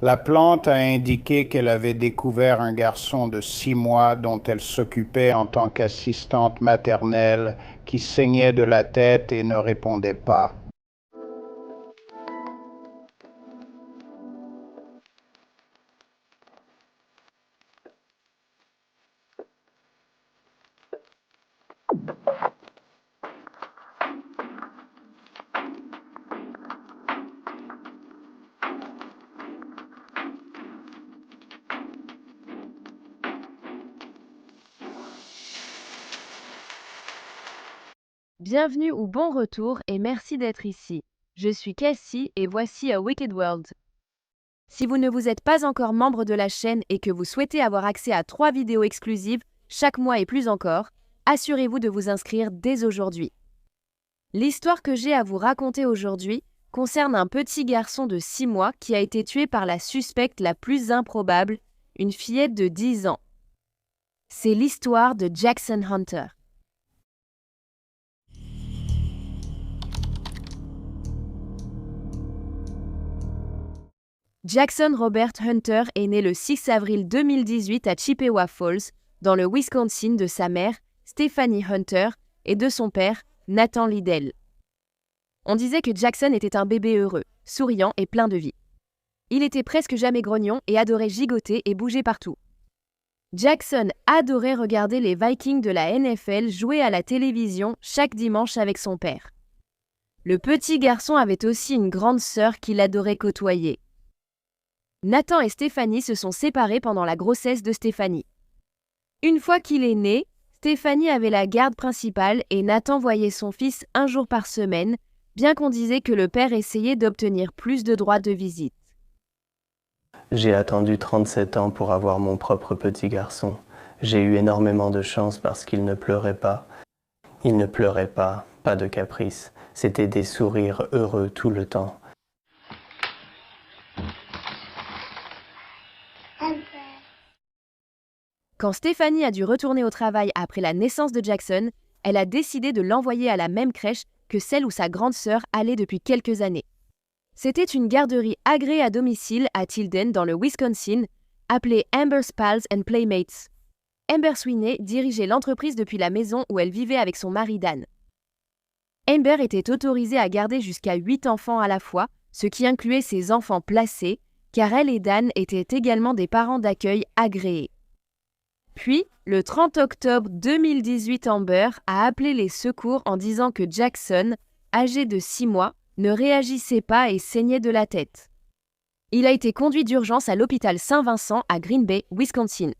La plante a indiqué qu'elle avait découvert un garçon de 6 mois dont elle s'occupait en tant qu'assistante maternelle qui saignait de la tête et ne répondait pas. Bienvenue ou bon retour et merci d'être ici. Je suis Cassie et voici A Wicked World. Si vous ne vous êtes pas encore membre de la chaîne et que vous souhaitez avoir accès à 3 vidéos exclusives chaque mois et plus encore, assurez-vous de vous inscrire dès aujourd'hui. L'histoire que j'ai à vous raconter aujourd'hui concerne un petit garçon de 6 mois qui a été tué par la suspecte la plus improbable, une fillette de 10 ans. C'est l'histoire de Jackson Hunter. Jackson Robert Hunter est né le 6 avril 2018 à Chippewa Falls, dans le Wisconsin, de sa mère, Stephanie Hunter, et de son père, Nathan Liddell. On disait que Jackson était un bébé heureux, souriant et plein de vie. Il était presque jamais grognon et adorait gigoter et bouger partout. Jackson adorait regarder les Vikings de la NFL jouer à la télévision chaque dimanche avec son père. Le petit garçon avait aussi une grande sœur qu'il adorait côtoyer. Nathan et Stephanie se sont séparés pendant la grossesse de Stephanie. Une fois qu'il est né, Stephanie avait la garde principale et Nathan voyait son fils un jour par semaine, bien qu'on disait que le père essayait d'obtenir plus de droits de visite. J'ai attendu 37 ans pour avoir mon propre petit garçon. J'ai eu énormément de chance parce qu'il ne pleurait pas. Il ne pleurait pas, pas de caprice. C'était des sourires heureux tout le temps. Quand Stephanie a dû retourner au travail après la naissance de Jackson, elle a décidé de l'envoyer à la même crèche que celle où sa grande sœur allait depuis quelques années. C'était une garderie agréée à domicile à Tilden dans le Wisconsin, appelée Amber's Pals and Playmates. Amber Sweeney dirigeait l'entreprise depuis la maison où elle vivait avec son mari Dan. Amber était autorisée à garder jusqu'à 8 enfants à la fois, ce qui incluait ses enfants placés, car elle et Dan étaient également des parents d'accueil agréés. Puis, le 30 octobre 2018, Amber a appelé les secours en disant que Jackson, âgé de 6 mois, ne réagissait pas et saignait de la tête. Il a été conduit d'urgence à l'hôpital Saint-Vincent à Green Bay, Wisconsin.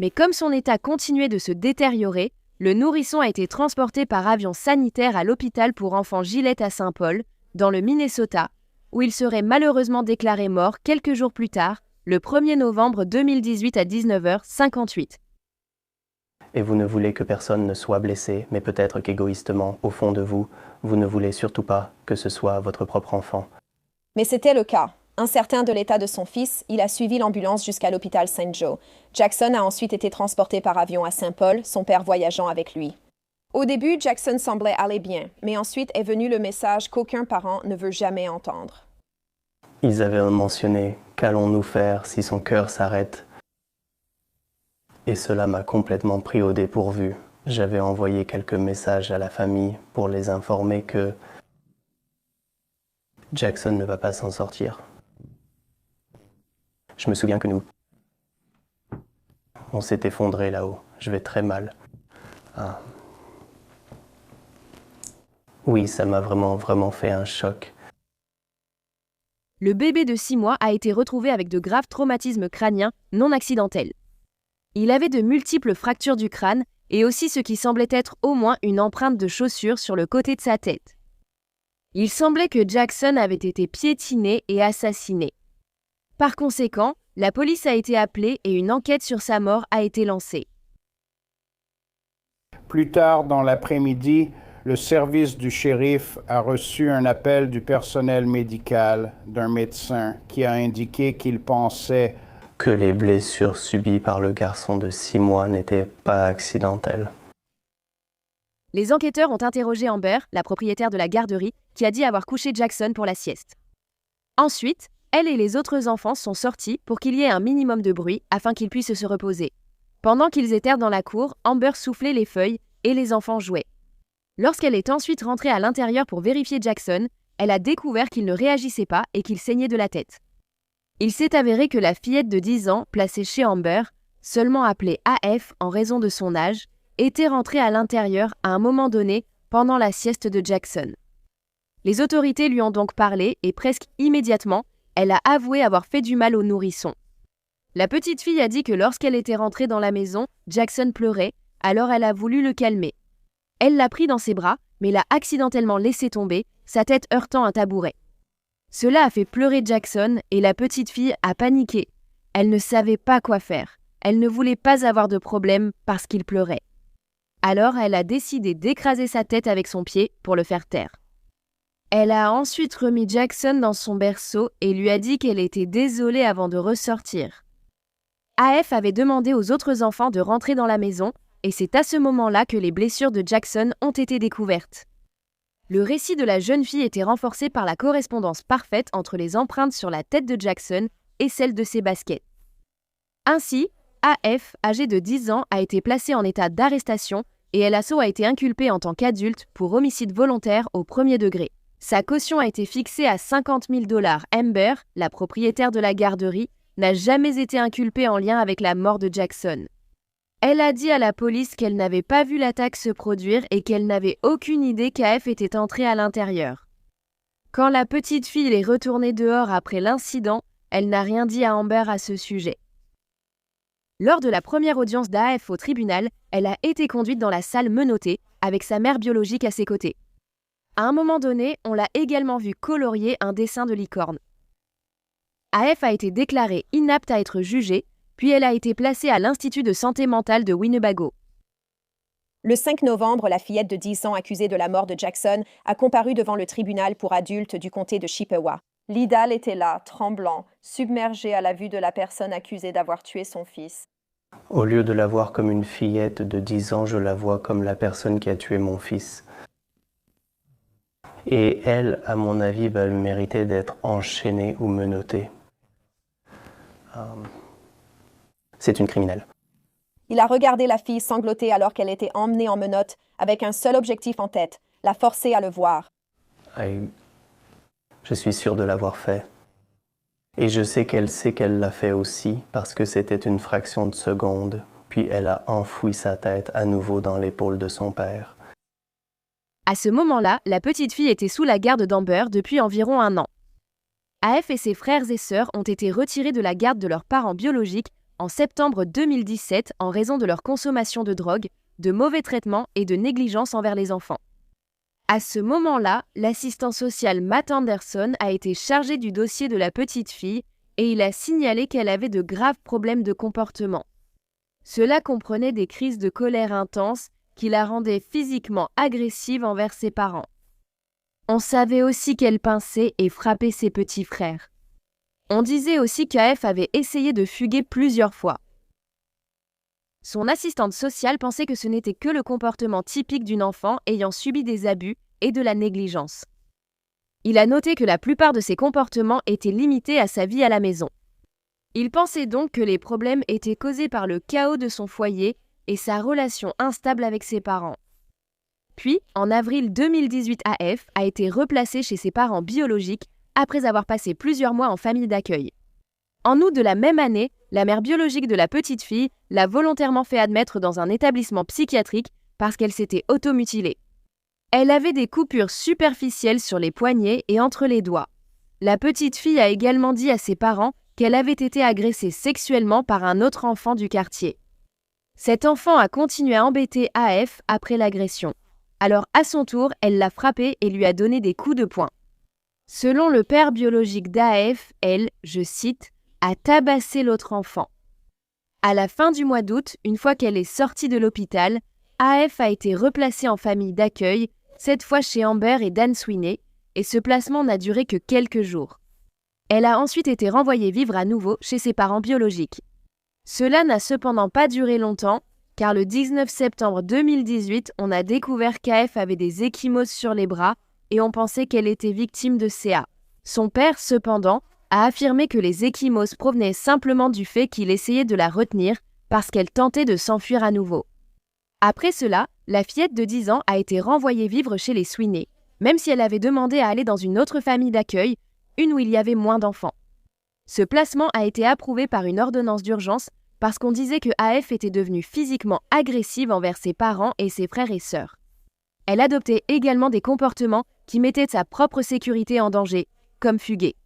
Mais comme son état continuait de se détériorer, le nourrisson a été transporté par avion sanitaire à l'hôpital pour enfants Gillette à Saint-Paul, dans le Minnesota, où il serait malheureusement déclaré mort quelques jours plus tard, le 1er novembre 2018 à 19h58. Et vous ne voulez que personne ne soit blessé, mais peut-être qu'égoïstement, au fond de vous, vous ne voulez surtout pas que ce soit votre propre enfant. Mais c'était le cas. Incertain de l'état de son fils, il a suivi l'ambulance jusqu'à l'hôpital St. Joe. Jackson a ensuite été transporté par avion à Saint-Paul, son père voyageant avec lui. Au début, Jackson semblait aller bien, mais ensuite est venu le message qu'aucun parent ne veut jamais entendre. Ils avaient mentionné « Qu'allons-nous faire si son cœur s'arrête ?» Et cela m'a complètement pris au dépourvu. J'avais envoyé quelques messages à la famille pour les informer que Jackson ne va pas s'en sortir. Je me souviens que on s'est effondré là-haut. Je vais très mal. Ah. Oui, ça m'a vraiment fait un choc. Le bébé de 6 mois a été retrouvé avec de graves traumatismes crâniens non accidentels. Il avait de multiples fractures du crâne et aussi ce qui semblait être au moins une empreinte de chaussure sur le côté de sa tête. Il semblait que Jackson avait été piétiné et assassiné. Par conséquent, la police a été appelée et une enquête sur sa mort a été lancée. Plus tard dans l'après-midi, le service du shérif a reçu un appel du personnel médical d'un médecin qui a indiqué qu'il pensait que les blessures subies par le garçon de 6 mois n'étaient pas accidentelles. Les enquêteurs ont interrogé Amber, la propriétaire de la garderie, qui a dit avoir couché Jackson pour la sieste. Ensuite, elle et les autres enfants sont sortis pour qu'il y ait un minimum de bruit afin qu'ils puissent se reposer. Pendant qu'ils étaient dans la cour, Amber soufflait les feuilles et les enfants jouaient. Lorsqu'elle est ensuite rentrée à l'intérieur pour vérifier Jackson, elle a découvert qu'il ne réagissait pas et qu'il saignait de la tête. Il s'est avéré que la fillette de 10 ans, placée chez Amber, seulement appelée AF en raison de son âge, était rentrée à l'intérieur à un moment donné pendant la sieste de Jackson. Les autorités lui ont donc parlé et presque immédiatement, elle a avoué avoir fait du mal au nourrisson. La petite fille a dit que lorsqu'elle était rentrée dans la maison, Jackson pleurait, alors elle a voulu le calmer. Elle l'a pris dans ses bras, mais l'a accidentellement laissé tomber, sa tête heurtant un tabouret. Cela a fait pleurer Jackson et la petite fille a paniqué. Elle ne savait pas quoi faire. Elle ne voulait pas avoir de problème parce qu'il pleurait. Alors elle a décidé d'écraser sa tête avec son pied pour le faire taire. Elle a ensuite remis Jackson dans son berceau et lui a dit qu'elle était désolée avant de ressortir. AF avait demandé aux autres enfants de rentrer dans la maison et c'est à ce moment-là que les blessures de Jackson ont été découvertes. Le récit de la jeune fille était renforcé par la correspondance parfaite entre les empreintes sur la tête de Jackson et celle de ses baskets. Ainsi, AF, âgée de 10 ans, a été placée en état d'arrestation et LSO a été inculpée en tant qu'adulte pour homicide volontaire au premier degré. Sa caution a été fixée à $50 000. Amber, la propriétaire de la garderie, n'a jamais été inculpée en lien avec la mort de Jackson. Elle a dit à la police qu'elle n'avait pas vu l'attaque se produire et qu'elle n'avait aucune idée qu'AF était entrée à l'intérieur. Quand la petite fille est retournée dehors après l'incident, elle n'a rien dit à Amber à ce sujet. Lors de la première audience d'AF au tribunal, elle a été conduite dans la salle menottée avec sa mère biologique à ses côtés. À un moment donné, on l'a également vue colorier un dessin de licorne. AF a été déclarée inapte à être jugée, puis elle a été placée à l'Institut de santé mentale de Winnebago. Le 5 novembre, la fillette de 10 ans accusée de la mort de Jackson a comparu devant le tribunal pour adultes du comté de Chippewa. Lidal était là, tremblant, submergé à la vue de la personne accusée d'avoir tué son fils. Au lieu de la voir comme une fillette de 10 ans, je la vois comme la personne qui a tué mon fils. Et elle, à mon avis, va le mériter d'être enchaînée ou menottée. C'est une criminelle. Il a regardé la fille sangloter alors qu'elle était emmenée en menottes, avec un seul objectif en tête, la forcer à le voir. Je suis sûr de l'avoir fait. Et je sais qu'elle l'a fait aussi, parce que c'était une fraction de seconde, puis elle a enfoui sa tête à nouveau dans l'épaule de son père. À ce moment-là, la petite fille était sous la garde d'Amber depuis environ 1 an. AF et ses frères et sœurs ont été retirés de la garde de leurs parents biologiques en septembre 2017 en raison de leur consommation de drogue, de mauvais traitements et de négligence envers les enfants. À ce moment-là, l'assistant social Matt Anderson a été chargé du dossier de la petite fille et il a signalé qu'elle avait de graves problèmes de comportement. Cela comprenait des crises de colère intenses qui la rendaient physiquement agressive envers ses parents. On savait aussi qu'elle pinçait et frappait ses petits frères. On disait aussi qu'AF avait essayé de fuguer plusieurs fois. Son assistante sociale pensait que ce n'était que le comportement typique d'une enfant ayant subi des abus et de la négligence. Il a noté que la plupart de ses comportements étaient limités à sa vie à la maison. Il pensait donc que les problèmes étaient causés par le chaos de son foyer et sa relation instable avec ses parents. Puis, en avril 2018, AF a été replacée chez ses parents biologiques après avoir passé plusieurs mois en famille d'accueil. En août de la même année, la mère biologique de la petite fille l'a volontairement fait admettre dans un établissement psychiatrique parce qu'elle s'était automutilée. Elle avait des coupures superficielles sur les poignets et entre les doigts. La petite fille a également dit à ses parents qu'elle avait été agressée sexuellement par un autre enfant du quartier. Cet enfant a continué à embêter AF après l'agression. Alors à son tour, elle l'a frappé et lui a donné des coups de poing. Selon le père biologique d'AF, elle, je cite, a tabassé l'autre enfant. À la fin du mois d'août, une fois qu'elle est sortie de l'hôpital, AF a été replacée en famille d'accueil, cette fois chez Amber et Dan Sweeney, et ce placement n'a duré que quelques jours. Elle a ensuite été renvoyée vivre à nouveau chez ses parents biologiques. Cela n'a cependant pas duré longtemps, car le 19 septembre 2018, on a découvert qu'AF avait des ecchymoses sur les bras et on pensait qu'elle était victime de CA. Son père, cependant, a affirmé que les ecchymoses provenaient simplement du fait qu'il essayait de la retenir parce qu'elle tentait de s'enfuir à nouveau. Après cela, la fillette de 10 ans a été renvoyée vivre chez les Sweeney, même si elle avait demandé à aller dans une autre famille d'accueil, une où il y avait moins d'enfants. Ce placement a été approuvé par une ordonnance d'urgence parce qu'on disait que AF était devenue physiquement agressive envers ses parents et ses frères et sœurs. Elle adoptait également des comportements qui mettaient sa propre sécurité en danger, comme fuguer.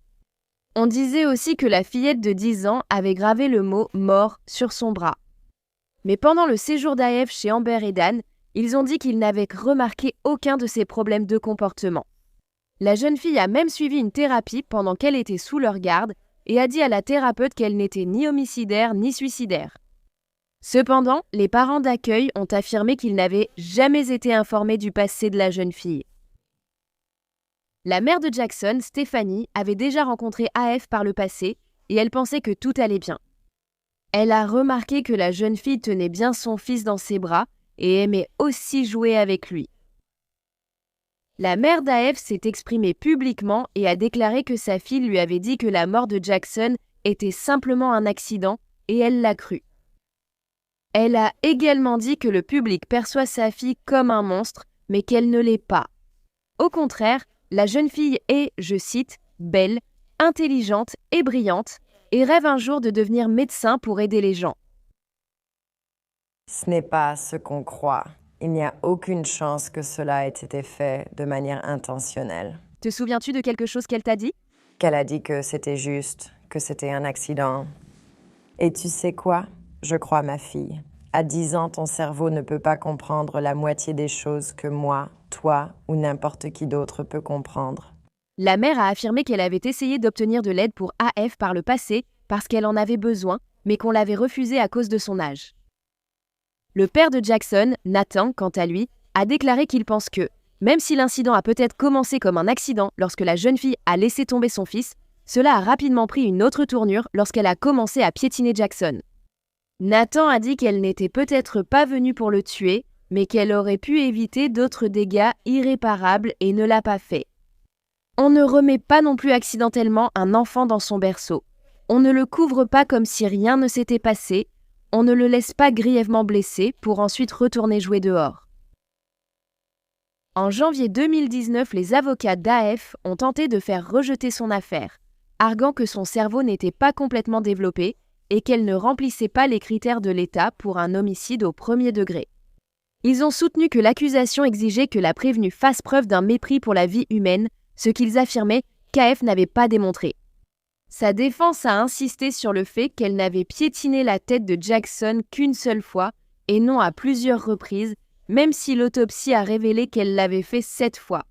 On disait aussi que la fillette de 10 ans avait gravé le mot « mort » sur son bras. Mais pendant le séjour d'AF chez Amber et Dan, ils ont dit qu'ils n'avaient remarqué aucun de ces problèmes de comportement. La jeune fille a même suivi une thérapie pendant qu'elle était sous leur garde et a dit à la thérapeute qu'elle n'était ni homicidaire ni suicidaire. Cependant, les parents d'accueil ont affirmé qu'ils n'avaient jamais été informés du passé de la jeune fille. La mère de Jackson, Stephanie, avait déjà rencontré AF par le passé et elle pensait que tout allait bien. Elle a remarqué que la jeune fille tenait bien son fils dans ses bras et aimait aussi jouer avec lui. La mère d'AF s'est exprimée publiquement et a déclaré que sa fille lui avait dit que la mort de Jackson était simplement un accident et elle l'a cru. Elle a également dit que le public perçoit sa fille comme un monstre, mais qu'elle ne l'est pas. Au contraire, la jeune fille est, je cite, « belle, intelligente et brillante » et rêve un jour de devenir médecin pour aider les gens. Ce n'est pas ce qu'on croit. Il n'y a aucune chance que cela ait été fait de manière intentionnelle. Te souviens-tu de quelque chose qu'elle t'a dit? Qu'elle a dit que c'était juste, que c'était un accident. Et tu sais quoi? Je crois ma fille. À 10 ans, ton cerveau ne peut pas comprendre la moitié des choses que moi, toi ou n'importe qui d'autre peut comprendre. La mère a affirmé qu'elle avait essayé d'obtenir de l'aide pour AF par le passé parce qu'elle en avait besoin, mais qu'on l'avait refusé à cause de son âge. Le père de Jackson, Nathan, quant à lui, a déclaré qu'il pense que, même si l'incident a peut-être commencé comme un accident lorsque la jeune fille a laissé tomber son fils, cela a rapidement pris une autre tournure lorsqu'elle a commencé à piétiner Jackson. Nathan a dit qu'elle n'était peut-être pas venue pour le tuer, mais qu'elle aurait pu éviter d'autres dégâts irréparables et ne l'a pas fait. On ne remet pas non plus accidentellement un enfant dans son berceau. On ne le couvre pas comme si rien ne s'était passé. On ne le laisse pas grièvement blessé pour ensuite retourner jouer dehors. En janvier 2019, les avocats d'AF ont tenté de faire rejeter son affaire, arguant que son cerveau n'était pas complètement développé et qu'elle ne remplissait pas les critères de l'État pour un homicide au premier degré. Ils ont soutenu que l'accusation exigeait que la prévenue fasse preuve d'un mépris pour la vie humaine, ce qu'ils affirmaient qu'AF n'avait pas démontré. Sa défense a insisté sur le fait qu'elle n'avait piétiné la tête de Jackson qu'une seule fois et non à plusieurs reprises, même si l'autopsie a révélé qu'elle l'avait fait 7 fois.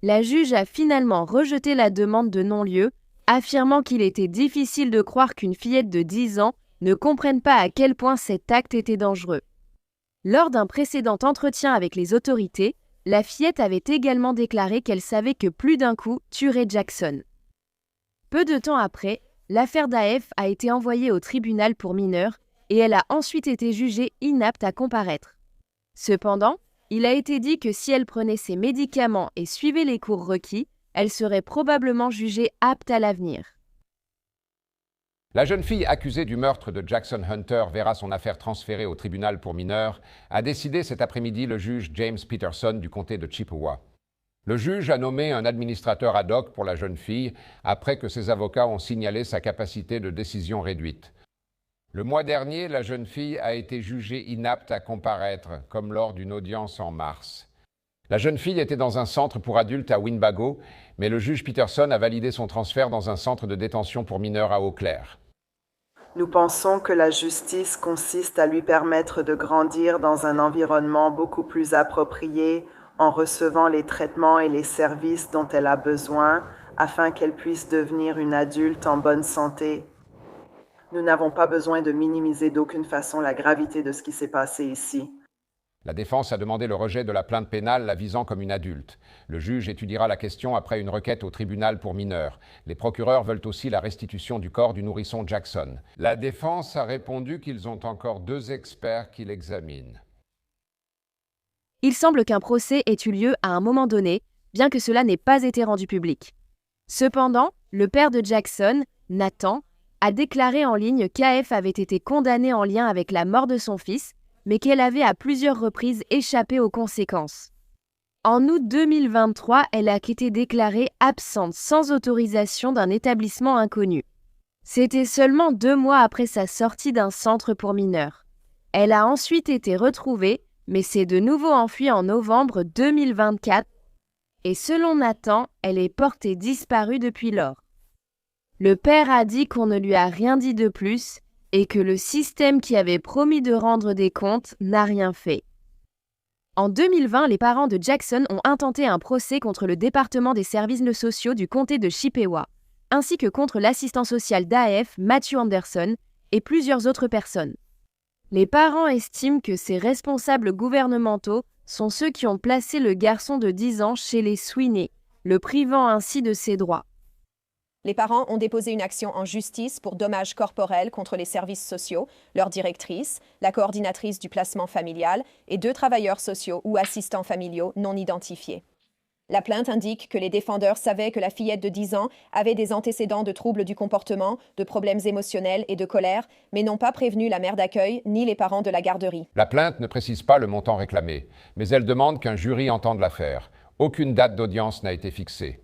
La juge a finalement rejeté la demande de non-lieu, affirmant qu'il était difficile de croire qu'une fillette de 10 ans ne comprenne pas à quel point cet acte était dangereux. Lors d'un précédent entretien avec les autorités, la fillette avait également déclaré qu'elle savait que plus d'un coup tuerait Jackson. Peu de temps après, l'affaire d'AF a été envoyée au tribunal pour mineurs et elle a ensuite été jugée inapte à comparaître. Cependant, il a été dit que si elle prenait ses médicaments et suivait les cours requis, elle serait probablement jugée apte à l'avenir. La jeune fille accusée du meurtre de Jackson Hunter verra son affaire transférée au tribunal pour mineurs, a décidé cet après-midi le juge James Peterson du comté de Chippewa. Le juge a nommé un administrateur ad hoc pour la jeune fille après que ses avocats ont signalé sa capacité de décision réduite. Le mois dernier, la jeune fille a été jugée inapte à comparaître, comme lors d'une audience en mars. La jeune fille était dans un centre pour adultes à Winnebago, mais le juge Peterson a validé son transfert dans un centre de détention pour mineurs à Eau-Claire. Nous pensons que la justice consiste à lui permettre de grandir dans un environnement beaucoup plus approprié en recevant les traitements et les services dont elle a besoin afin qu'elle puisse devenir une adulte en bonne santé. Nous n'avons pas besoin de minimiser d'aucune façon la gravité de ce qui s'est passé ici. La défense a demandé le rejet de la plainte pénale la visant comme une adulte. Le juge étudiera la question après une requête au tribunal pour mineurs. Les procureurs veulent aussi la restitution du corps du nourrisson Jackson. La défense a répondu qu'ils ont encore 2 experts qui l'examinent. Il semble qu'un procès ait eu lieu à un moment donné, bien que cela n'ait pas été rendu public. Cependant, Le père de Jackson, Nathan, a déclaré en ligne qu'AF avait été condamnée en lien avec la mort de son fils, mais qu'elle avait à plusieurs reprises échappé aux conséquences. En août 2023, elle a été déclarée absente sans autorisation d'un établissement inconnu. C'était seulement 2 mois après sa sortie d'un centre pour mineurs. Elle a ensuite été retrouvée, mais s'est de nouveau enfuie en novembre 2024. Et selon Nathan, elle est portée disparue depuis lors. Le père a dit qu'on ne lui a rien dit de plus et que le système qui avait promis de rendre des comptes n'a rien fait. En 2020, les parents de Jackson ont intenté un procès contre le département des services sociaux du comté de Chippewa, ainsi que contre l'assistant social d'AF, Matthew Anderson, et plusieurs autres personnes. Les parents estiment que ces responsables gouvernementaux sont ceux qui ont placé le garçon de 10 ans chez les Sweeney, le privant ainsi de ses droits. Les parents ont déposé une action en justice pour dommages corporels contre les services sociaux, leur directrice, la coordinatrice du placement familial et 2 travailleurs sociaux ou assistants familiaux non identifiés. La plainte indique que les défendeurs savaient que la fillette de 10 ans avait des antécédents de troubles du comportement, de problèmes émotionnels et de colère, mais n'ont pas prévenu la mère d'accueil ni les parents de la garderie. La plainte ne précise pas le montant réclamé, mais elle demande qu'un jury entende l'affaire. Aucune date d'audience n'a été fixée.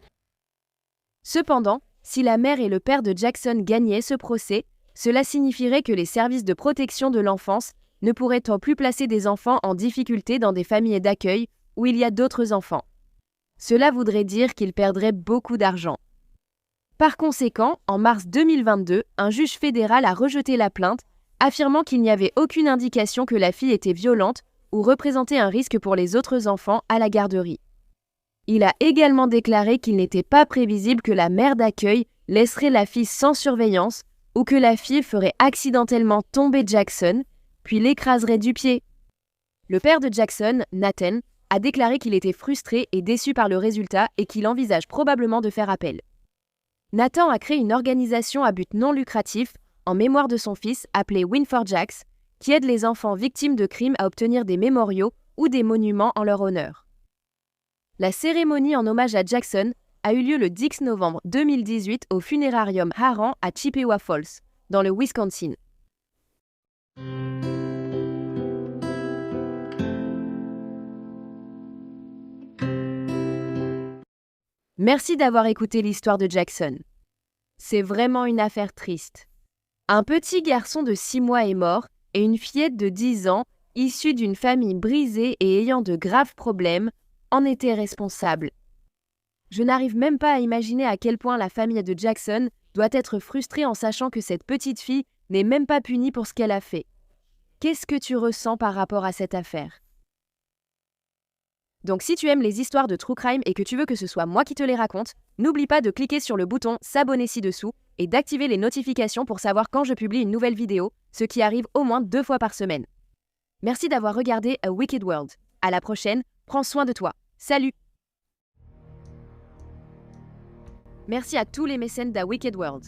Cependant, si la mère et le père de Jackson gagnaient ce procès, cela signifierait que les services de protection de l'enfance ne pourraient plus placer des enfants en difficulté dans des familles d'accueil où il y a d'autres enfants. Cela voudrait dire qu'ils perdraient beaucoup d'argent. Par conséquent, en mars 2022, un juge fédéral a rejeté la plainte, affirmant qu'il n'y avait aucune indication que la fille était violente ou représentait un risque pour les autres enfants à la garderie. Il a également déclaré qu'il n'était pas prévisible que la mère d'accueil laisserait la fille sans surveillance ou que la fille ferait accidentellement tomber Jackson, puis l'écraserait du pied. Le père de Jackson, Nathan, a déclaré qu'il était frustré et déçu par le résultat et qu'il envisage probablement de faire appel. Nathan a créé une organisation à but non lucratif en mémoire de son fils appelée Win4Jax, qui aide les enfants victimes de crimes à obtenir des mémoriaux ou des monuments en leur honneur. La cérémonie en hommage à Jackson a eu lieu le 10 novembre 2018 au funérarium Harran à Chippewa Falls, dans le Wisconsin. Merci d'avoir écouté l'histoire de Jackson. C'est vraiment une affaire triste. Un petit garçon de 6 mois est mort et une fillette de 10 ans, issue d'une famille brisée et ayant de graves problèmes, en était responsable. Je n'arrive même pas à imaginer à quel point la famille de Jackson doit être frustrée en sachant que cette petite fille n'est même pas punie pour ce qu'elle a fait. Qu'est-ce que tu ressens par rapport à cette affaire ? Donc si tu aimes les histoires de True Crime et que tu veux que ce soit moi qui te les raconte, n'oublie pas de cliquer sur le bouton s'abonner ci-dessous et d'activer les notifications pour savoir quand je publie une nouvelle vidéo, ce qui arrive au moins 2 fois par semaine. Merci d'avoir regardé A Wicked World. À la prochaine, prends soin de toi. Salut! Merci à tous les mécènes d'A Wicked World.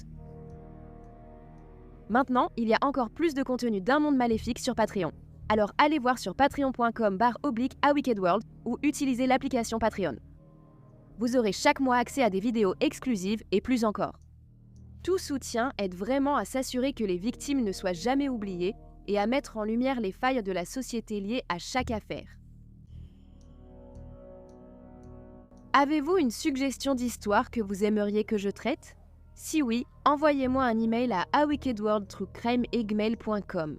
Maintenant, il y a encore plus de contenu d'un monde maléfique sur Patreon. Alors allez voir sur patreon.com/awickedworld ou utilisez l'application Patreon. Vous aurez chaque mois accès à des vidéos exclusives et plus encore. Tout soutien aide vraiment à s'assurer que les victimes ne soient jamais oubliées et à mettre en lumière les failles de la société liées à chaque affaire. Avez-vous une suggestion d'histoire que vous aimeriez que je traite ? Si oui, envoyez-moi un email à awickedworld@gmail.com.